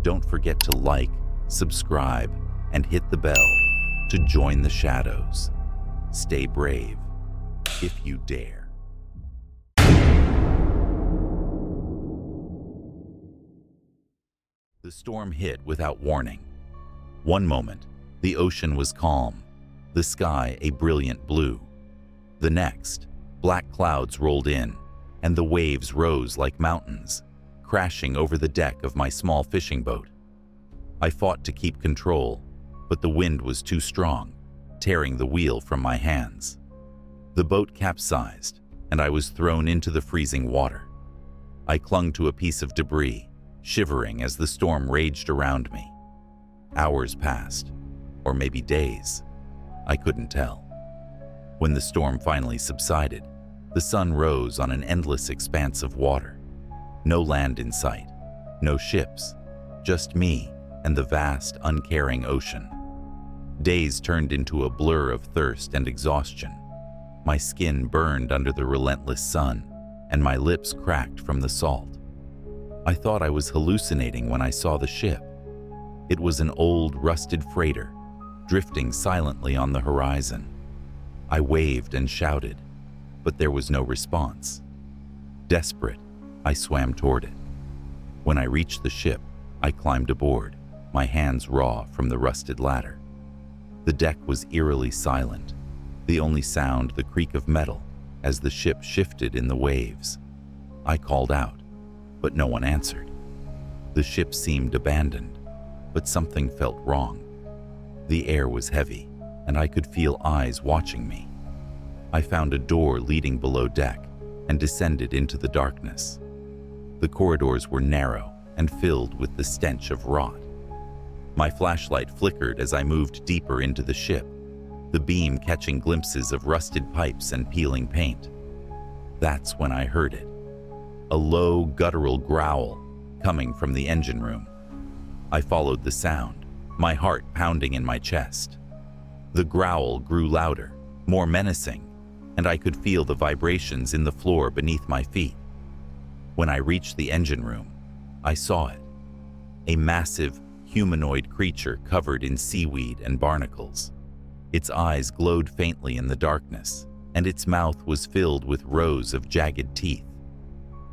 Don't forget to like, subscribe, and hit the bell to join the shadows. Stay brave if you dare. The storm hit without warning. One moment, the ocean was calm, the sky a brilliant blue. The next, black clouds rolled in, and the waves rose like mountains, crashing over the deck of my small fishing boat. I fought to keep control, but the wind was too strong, tearing the wheel from my hands. The boat capsized, and I was thrown into the freezing water. I clung to a piece of debris, shivering as the storm raged around me. Hours passed, or maybe days. I couldn't tell. When the storm finally subsided, the sun rose on an endless expanse of water. No land in sight, no ships, just me and the vast, uncaring ocean. Days turned into a blur of thirst and exhaustion. My skin burned under the relentless sun, and my lips cracked from the salt. I thought I was hallucinating when I saw the ship. It was an old, rusted freighter, drifting silently on the horizon. I waved and shouted, but there was no response. Desperate, I swam toward it. When I reached the ship, I climbed aboard, my hands raw from the rusted ladder. The deck was eerily silent, the only sound the creak of metal as the ship shifted in the waves. I called out, but no one answered. The ship seemed abandoned, but something felt wrong. The air was heavy, and I could feel eyes watching me. I found a door leading below deck and descended into the darkness. The corridors were narrow and filled with the stench of rot. My flashlight flickered as I moved deeper into the ship, the beam catching glimpses of rusted pipes and peeling paint. That's when I heard it. A low, guttural growl coming from the engine room. I followed the sound, my heart pounding in my chest. The growl grew louder, more menacing, and I could feel the vibrations in the floor beneath my feet. When I reached the engine room, I saw it. A massive, humanoid creature covered in seaweed and barnacles. Its eyes glowed faintly in the darkness, and its mouth was filled with rows of jagged teeth.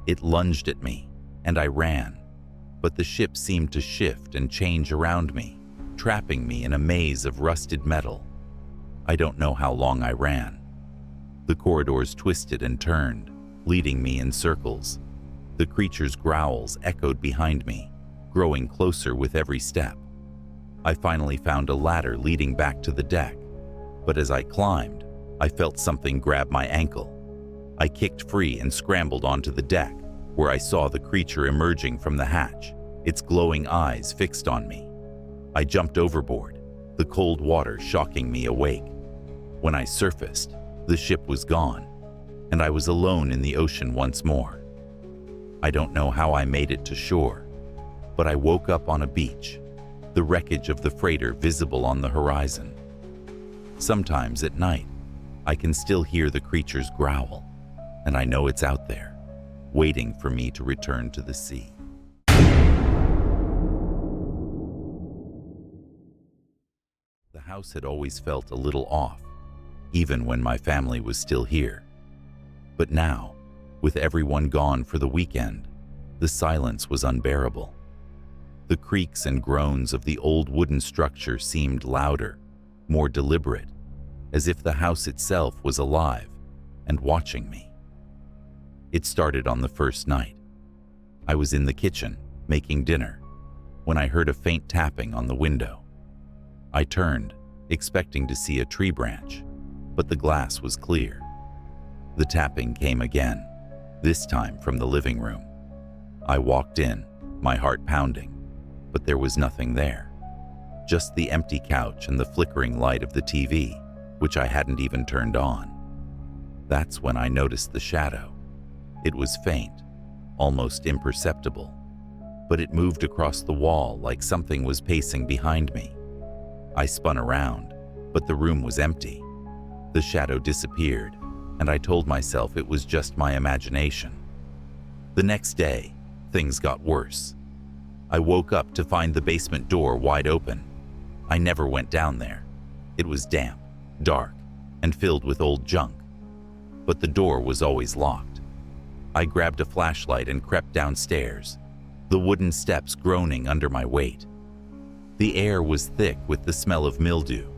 It lunged at me, and I ran, but the ship seemed to shift and change around me, trapping me in a maze of rusted metal. I don't know how long I ran. The corridors twisted and turned, leading me in circles. The creature's growls echoed behind me, growing closer with every step. I finally found a ladder leading back to the deck, but as I climbed, I felt something grab my ankle. I kicked free and scrambled onto the deck, where I saw the creature emerging from the hatch, its glowing eyes fixed on me. I jumped overboard, the cold water shocking me awake. When I surfaced, the ship was gone, and I was alone in the ocean once more. I don't know how I made it to shore, but I woke up on a beach, the wreckage of the freighter visible on the horizon. Sometimes at night, I can still hear the creature's growl, and I know it's out there, waiting for me to return to the sea. The house had always felt a little off, even when my family was still here. But now, with everyone gone for the weekend, the silence was unbearable. The creaks and groans of the old wooden structure seemed louder, more deliberate, as if the house itself was alive and watching me. It started on the first night. I was in the kitchen, making dinner, when I heard a faint tapping on the window. I turned, expecting to see a tree branch, but the glass was clear. The tapping came again, this time from the living room. I walked in, my heart pounding, but there was nothing there. Just the empty couch and the flickering light of the TV, which I hadn't even turned on. That's when I noticed the shadow. It was faint, almost imperceptible, but it moved across the wall like something was pacing behind me. I spun around, but the room was empty. The shadow disappeared, and I told myself it was just my imagination. The next day, things got worse. I woke up to find the basement door wide open. I never went down there. It was damp, dark, and filled with old junk. But the door was always locked. I grabbed a flashlight and crept downstairs, the wooden steps groaning under my weight. The air was thick with the smell of mildew,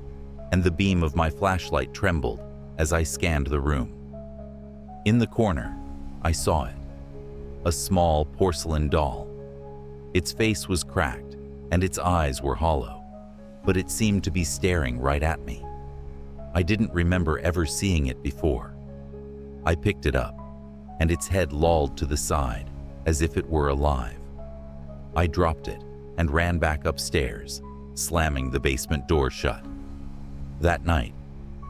and the beam of my flashlight trembled as I scanned the room. In the corner, I saw it, a small porcelain doll. Its face was cracked, and its eyes were hollow, but it seemed to be staring right at me. I didn't remember ever seeing it before. I picked it up, and its head lolled to the side, as if it were alive. I dropped it and ran back upstairs, slamming the basement door shut. That night,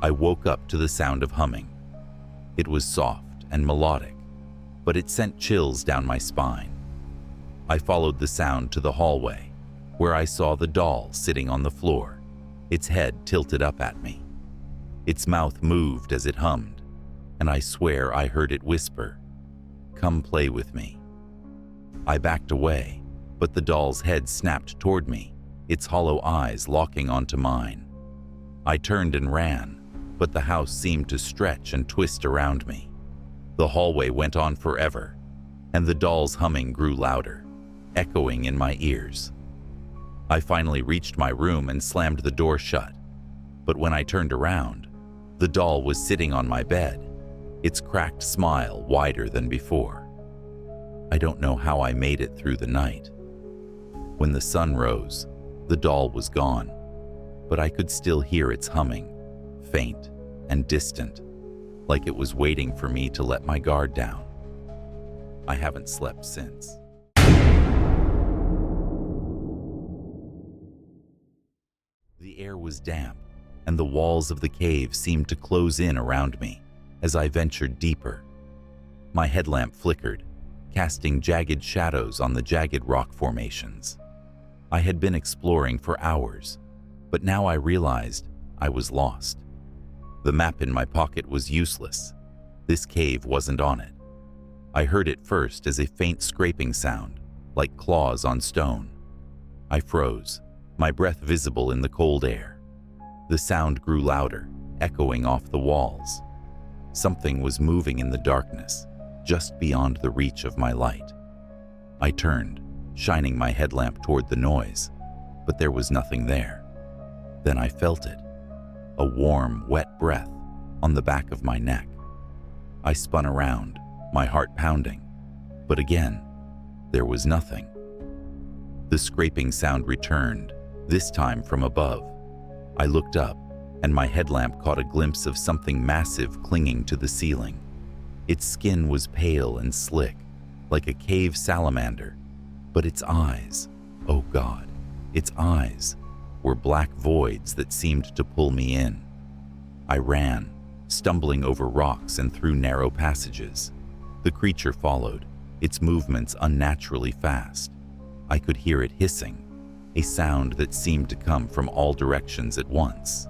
I woke up to the sound of humming. It was soft and melodic, but it sent chills down my spine. I followed the sound to the hallway, where I saw the doll sitting on the floor, its head tilted up at me. Its mouth moved as it hummed, and I swear I heard it whisper, "Come play with me." I backed away, but the doll's head snapped toward me, its hollow eyes locking onto mine. I turned and ran, but the house seemed to stretch and twist around me. The hallway went on forever, and the doll's humming grew louder, echoing in my ears. I finally reached my room and slammed the door shut, but when I turned around, the doll was sitting on my bed, its cracked smile wider than before. I don't know how I made it through the night. When the sun rose, the doll was gone, but I could still hear its humming, faint and distant, like it was waiting for me to let my guard down. I haven't slept since. The air was damp, and the walls of the cave seemed to close in around me as I ventured deeper. My headlamp flickered, casting jagged shadows on the jagged rock formations. I had been exploring for hours, but now I realized I was lost. The map in my pocket was useless. This cave wasn't on it. I heard it first as a faint scraping sound, like claws on stone. I froze, my breath visible in the cold air. The sound grew louder, echoing off the walls. Something was moving in the darkness, just beyond the reach of my light. I turned, shining my headlamp toward the noise, but there was nothing there. Then I felt it, a warm, wet breath on the back of my neck. I spun around, my heart pounding, but again, there was nothing. The scraping sound returned, this time from above. I looked up, and my headlamp caught a glimpse of something massive clinging to the ceiling. Its skin was pale and slick, like a cave salamander, but its eyes, oh God, its eyes were black voids that seemed to pull me in. I ran, stumbling over rocks and through narrow passages. The creature followed, its movements unnaturally fast. I could hear it hissing, a sound that seemed to come from all directions at once.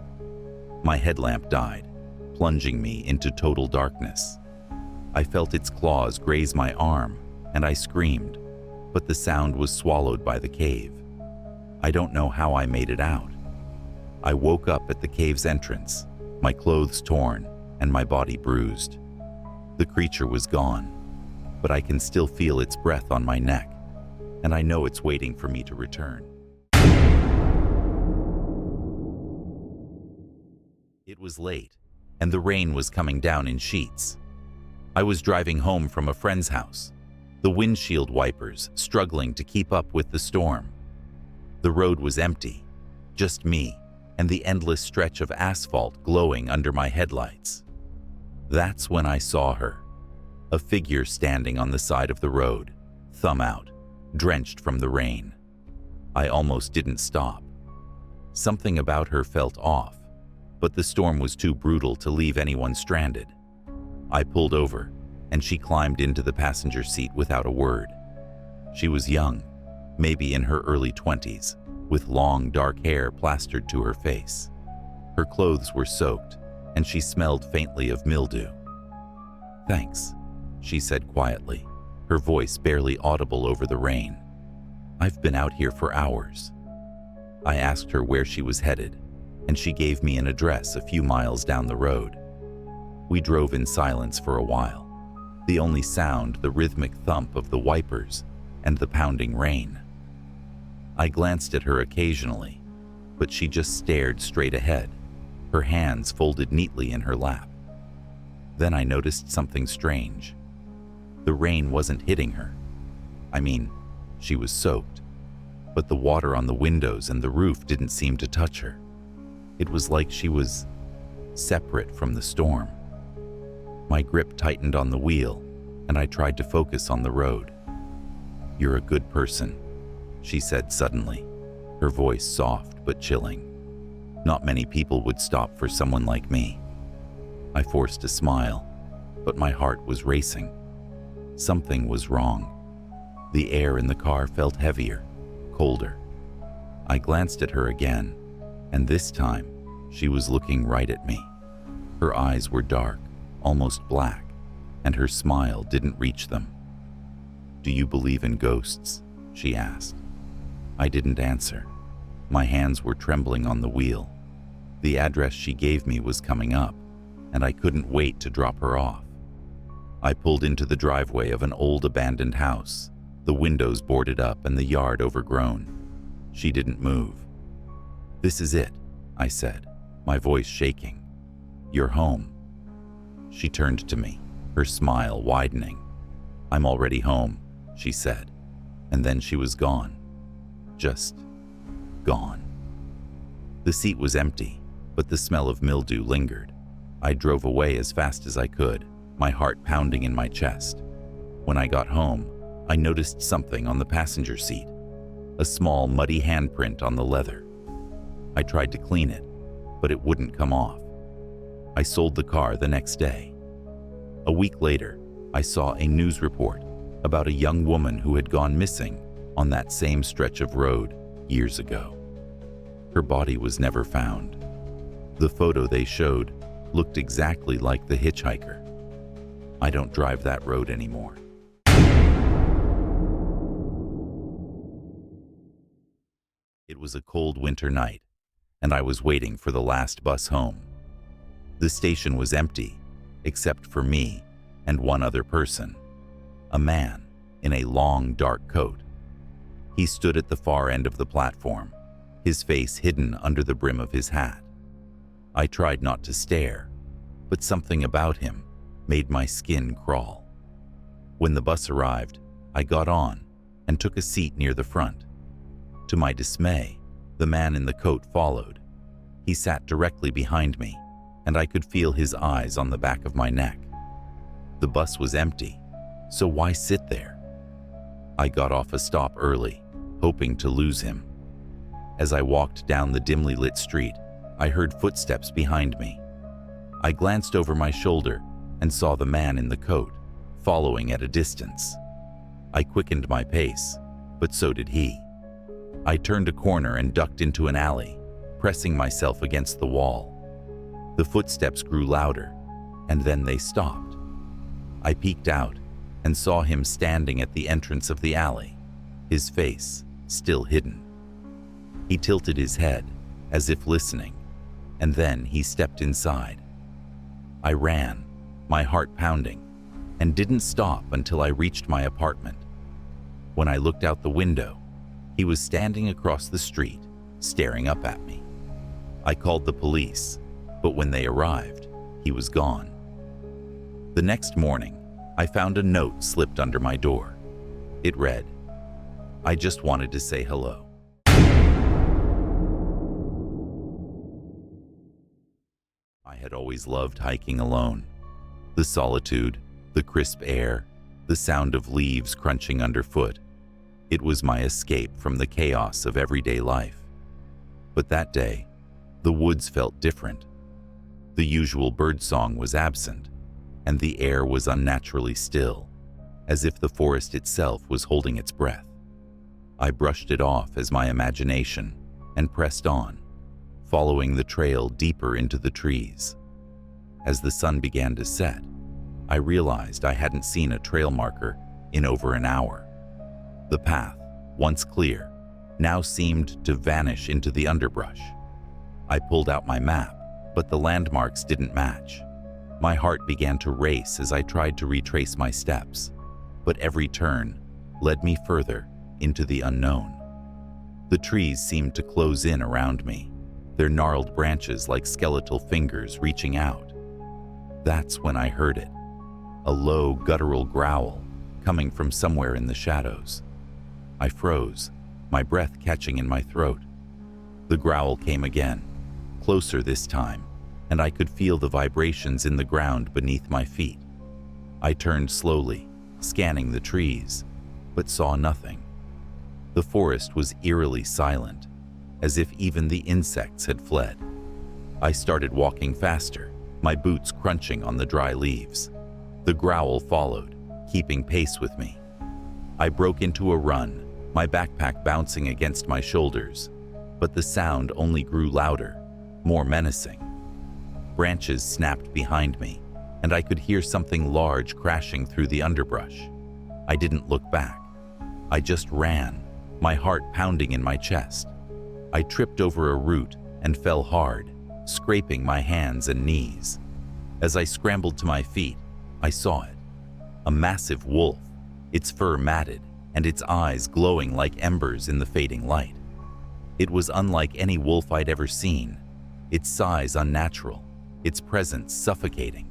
My headlamp died, plunging me into total darkness. I felt its claws graze my arm, and I screamed, but the sound was swallowed by the cave. I don't know how I made it out. I woke up at the cave's entrance, my clothes torn and my body bruised. The creature was gone, but I can still feel its breath on my neck, and I know it's waiting for me to return. It was late, and the rain was coming down in sheets. I was driving home from a friend's house, the windshield wipers struggling to keep up with the storm. The road was empty, just me and the endless stretch of asphalt glowing under my headlights. That's when I saw her, a figure standing on the side of the road, thumb out, drenched from the rain. I almost didn't stop. Something about her felt off, but the storm was too brutal to leave anyone stranded. I pulled over, and she climbed into the passenger seat without a word. She was young, maybe in her early 20s, with long dark hair plastered to her face. Her clothes were soaked, and she smelled faintly of mildew. "Thanks," she said quietly, her voice barely audible over the rain. "I've been out here for hours." I asked her where she was headed, and she gave me an address a few miles down the road. We drove in silence for a while, the only sound the rhythmic thump of the wipers and the pounding rain. I glanced at her occasionally, but she just stared straight ahead, her hands folded neatly in her lap. Then I noticed something strange. The rain wasn't hitting her. I mean, she was soaked, but the water on the windows and the roof didn't seem to touch her. It was like she was separate from the storm. My grip tightened on the wheel, and I tried to focus on the road. "You're a good person," she said suddenly, her voice soft but chilling. "Not many people would stop for someone like me." I forced a smile, but my heart was racing. Something was wrong. The air in the car felt heavier, colder. I glanced at her again, and this time she was looking right at me. Her eyes were dark, almost black, and her smile didn't reach them. "Do you believe in ghosts?" she asked. I didn't answer. My hands were trembling on the wheel. The address she gave me was coming up, and I couldn't wait to drop her off. I pulled into the driveway of an old abandoned house, the windows boarded up and the yard overgrown. She didn't move. "This is it," I said, my voice shaking. "You're home." She turned to me, her smile widening. "I'm already home," she said, and then she was gone. Just gone. The seat was empty, but the smell of mildew lingered. I drove away as fast as I could, my heart pounding in my chest. When I got home, I noticed something on the passenger seat, a small muddy handprint on the leather. I tried to clean it, but it wouldn't come off. I sold the car the next day. A week later, I saw a news report about a young woman who had gone missing on that same stretch of road years ago. Her body was never found. The photo they showed looked exactly like the hitchhiker. I don't drive that road anymore. It was a cold winter night, and I was waiting for the last bus home. The station was empty, except for me and one other person, a man in a long, dark coat. He stood at the far end of the platform, his face hidden under the brim of his hat. I tried not to stare, but something about him made my skin crawl. When the bus arrived, I got on and took a seat near the front. To my dismay, the man in the coat followed. He sat directly behind me, and I could feel his eyes on the back of my neck. The bus was empty, so why sit there? I got off a stop early, hoping to lose him. As I walked down the dimly lit street, I heard footsteps behind me. I glanced over my shoulder and saw the man in the coat, following at a distance. I quickened my pace, but so did he. I turned a corner and ducked into an alley, pressing myself against the wall. The footsteps grew louder, and then they stopped. I peeked out and saw him standing at the entrance of the alley, his face still hidden. He tilted his head, as if listening, and then he stepped inside. I ran, my heart pounding, and didn't stop until I reached my apartment. When I looked out the window, he was standing across the street, staring up at me. I called the police, but when they arrived, he was gone. The next morning, I found a note slipped under my door. It read, "I just wanted to say hello." I had always loved hiking alone. The solitude, the crisp air, the sound of leaves crunching underfoot. It was my escape from the chaos of everyday life. But that day, the woods felt different. The usual birdsong was absent, and the air was unnaturally still, as if the forest itself was holding its breath. I brushed it off as my imagination and pressed on, following the trail deeper into the trees. As the sun began to set, I realized I hadn't seen a trail marker in over an hour. The path once clear, now seemed to vanish into the underbrush. I pulled out my map, but the landmarks didn't match. My heart began to race as I tried to retrace my steps, but every turn led me further into the unknown. The trees seemed to close in around me, their gnarled branches like skeletal fingers reaching out. That's when I heard it, a low, guttural growl coming from somewhere in the shadows. I froze, my breath catching in my throat. The growl came again, closer this time, and I could feel the vibrations in the ground beneath my feet. I turned slowly, scanning the trees, but saw nothing. The forest was eerily silent, as if even the insects had fled. I started walking faster, my boots crunching on the dry leaves. The growl followed, keeping pace with me. I broke into a run, my backpack bouncing against my shoulders, but the sound only grew louder, more menacing. Branches snapped behind me, and I could hear something large crashing through the underbrush. I didn't look back. I just ran, my heart pounding in my chest. I tripped over a root and fell hard, scraping my hands and knees. As I scrambled to my feet, I saw it. A massive wolf, its fur matted and its eyes glowing like embers in the fading light. It was unlike any wolf I'd ever seen, its size unnatural, its presence suffocating.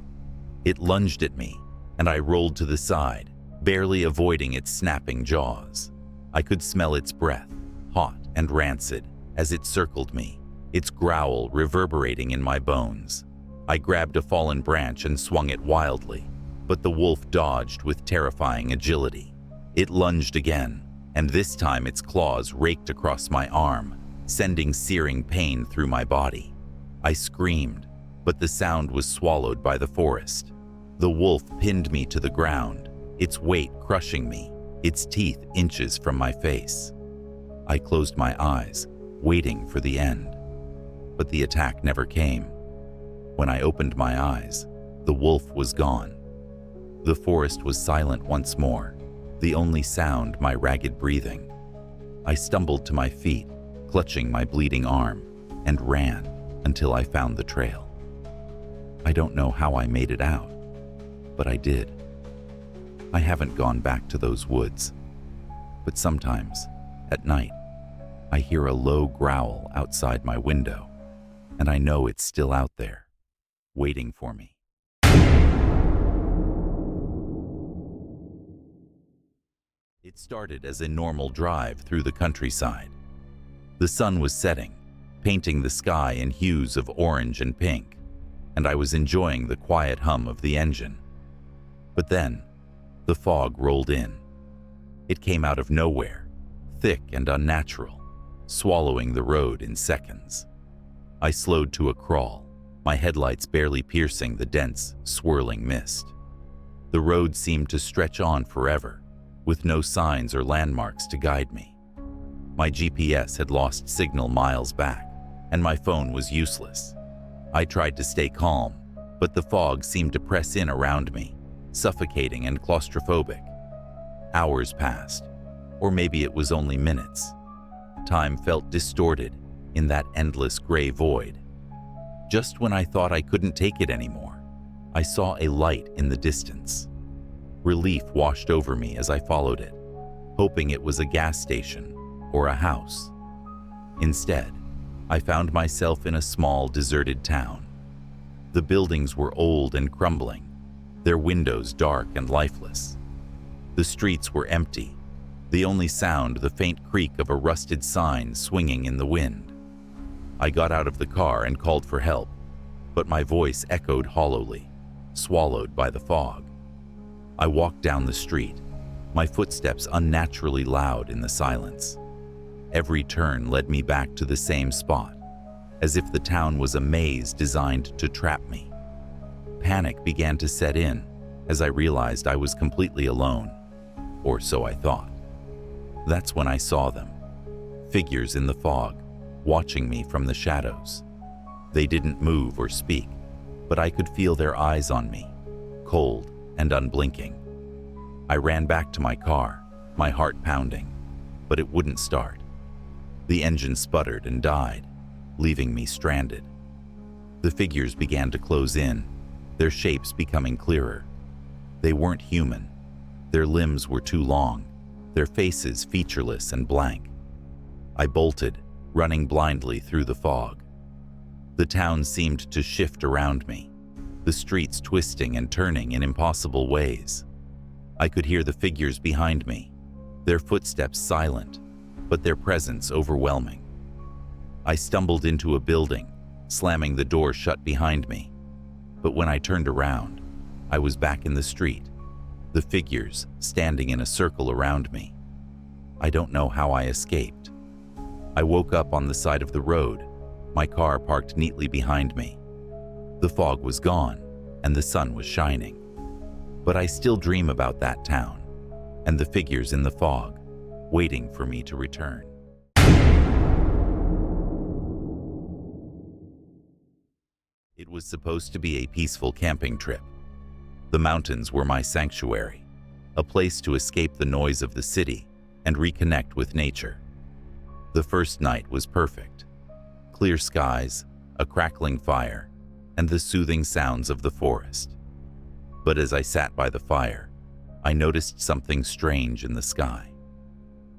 It lunged at me, and I rolled to the side, barely avoiding its snapping jaws. I could smell its breath, hot and rancid, as it circled me, its growl reverberating in my bones. I grabbed a fallen branch and swung it wildly, but the wolf dodged with terrifying agility. It lunged again, and this time its claws raked across my arm, sending searing pain through my body. I screamed, but the sound was swallowed by the forest. The wolf pinned me to the ground, its weight crushing me, its teeth inches from my face. I closed my eyes, waiting for the end. But the attack never came. When I opened my eyes, the wolf was gone. The forest was silent once more, the only sound my ragged breathing. I stumbled to my feet, clutching my bleeding arm, and ran until I found the trail. I don't know how I made it out, but I did. I haven't gone back to those woods, but sometimes, at night, I hear a low growl outside my window, and I know it's still out there, waiting for me. It started as a normal drive through the countryside. The sun was setting, painting the sky in hues of orange and pink, and I was enjoying the quiet hum of the engine. But then, the fog rolled in. It came out of nowhere, thick and unnatural, swallowing the road in seconds. I slowed to a crawl, my headlights barely piercing the dense, swirling mist. The road seemed to stretch on forever, with no signs or landmarks to guide me. My GPS had lost signal miles back, and my phone was useless. I tried to stay calm, but the fog seemed to press in around me, suffocating and claustrophobic. Hours passed, or maybe it was only minutes. Time felt distorted in that endless gray void. Just when I thought I couldn't take it anymore, I saw a light in the distance. Relief washed over me as I followed it, hoping it was a gas station or a house. Instead, I found myself in a small, deserted town. The buildings were old and crumbling, their windows dark and lifeless. The streets were empty, the only sound the faint creak of a rusted sign swinging in the wind. I got out of the car and called for help, but my voice echoed hollowly, swallowed by the fog. I walked down the street, my footsteps unnaturally loud in the silence. Every turn led me back to the same spot, as if the town was a maze designed to trap me. Panic began to set in as I realized I was completely alone, or so I thought. That's when I saw them, figures in the fog, watching me from the shadows. They didn't move or speak, but I could feel their eyes on me, cold and unblinking. I ran back to my car, my heart pounding. but it wouldn't start. The engine sputtered and died, leaving me stranded. The figures began to close in, their shapes becoming clearer. They weren't human. Their limbs were too long, their faces featureless and blank. I bolted, running blindly through the fog. The town seemed to shift around me, the streets twisting and turning in impossible ways. I could hear the figures behind me, their footsteps silent, but their presence overwhelming. I stumbled into a building, slamming the door shut behind me. But when I turned around, I was back in the street, the figures standing in a circle around me. I don't know how I escaped. I woke up on the side of the road, my car parked neatly behind me. The fog was gone, and the sun was shining. But I still dream about that town, and the figures in the fog, waiting for me to return. It was supposed to be a peaceful camping trip. The mountains were my sanctuary, a place to escape the noise of the city and reconnect with nature. The first night was perfect. Clear skies, a crackling fire, and the soothing sounds of the forest. But as I sat by the fire, I noticed something strange in the sky.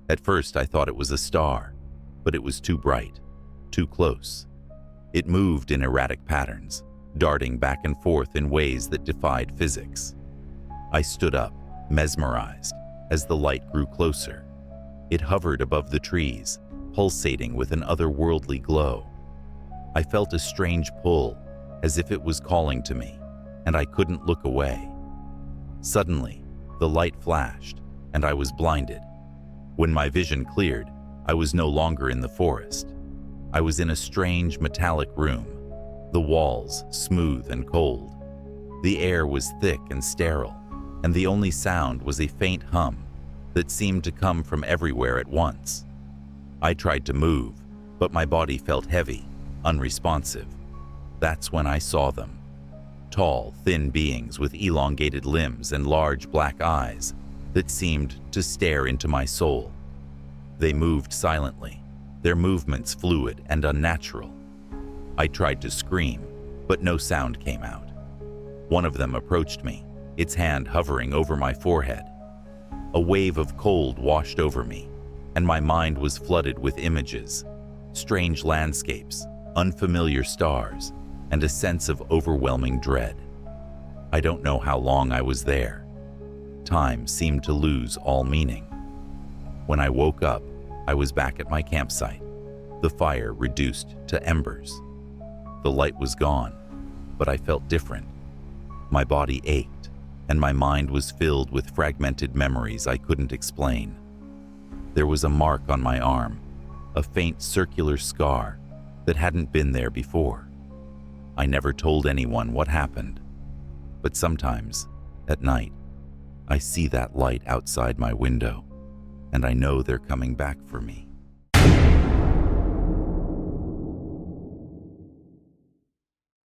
At first I thought it was a star, but it was too bright, too close. It moved in erratic patterns, darting back and forth in ways that defied physics. I stood up, mesmerized, as the light grew closer. It hovered above the trees, pulsating with an otherworldly glow. I felt a strange pull, as if it was calling to me, and I couldn't look away. Suddenly, the light flashed, and I was blinded. When my vision cleared, I was no longer in the forest. I was in a strange metallic room, the walls smooth and cold. The air was thick and sterile, and the only sound was a faint hum that seemed to come from everywhere at once. I tried to move, but my body felt heavy, unresponsive. That's when I saw them. Tall, thin beings with elongated limbs and large black eyes that seemed to stare into my soul. They moved silently, their movements fluid and unnatural. I tried to scream, but no sound came out. One of them approached me, its hand hovering over my forehead. A wave of cold washed over me, and my mind was flooded with images, strange landscapes, unfamiliar stars, and a sense of overwhelming dread. I don't know how long I was there. Time seemed to lose all meaning. When I woke up, I was back at my campsite, the fire reduced to embers. The light was gone, but I felt different. My body ached, and my mind was filled with fragmented memories I couldn't explain. There was a mark on my arm, a faint circular scar that hadn't been there before. I never told anyone what happened, but sometimes, at night, I see that light outside my window, and I know they're coming back for me.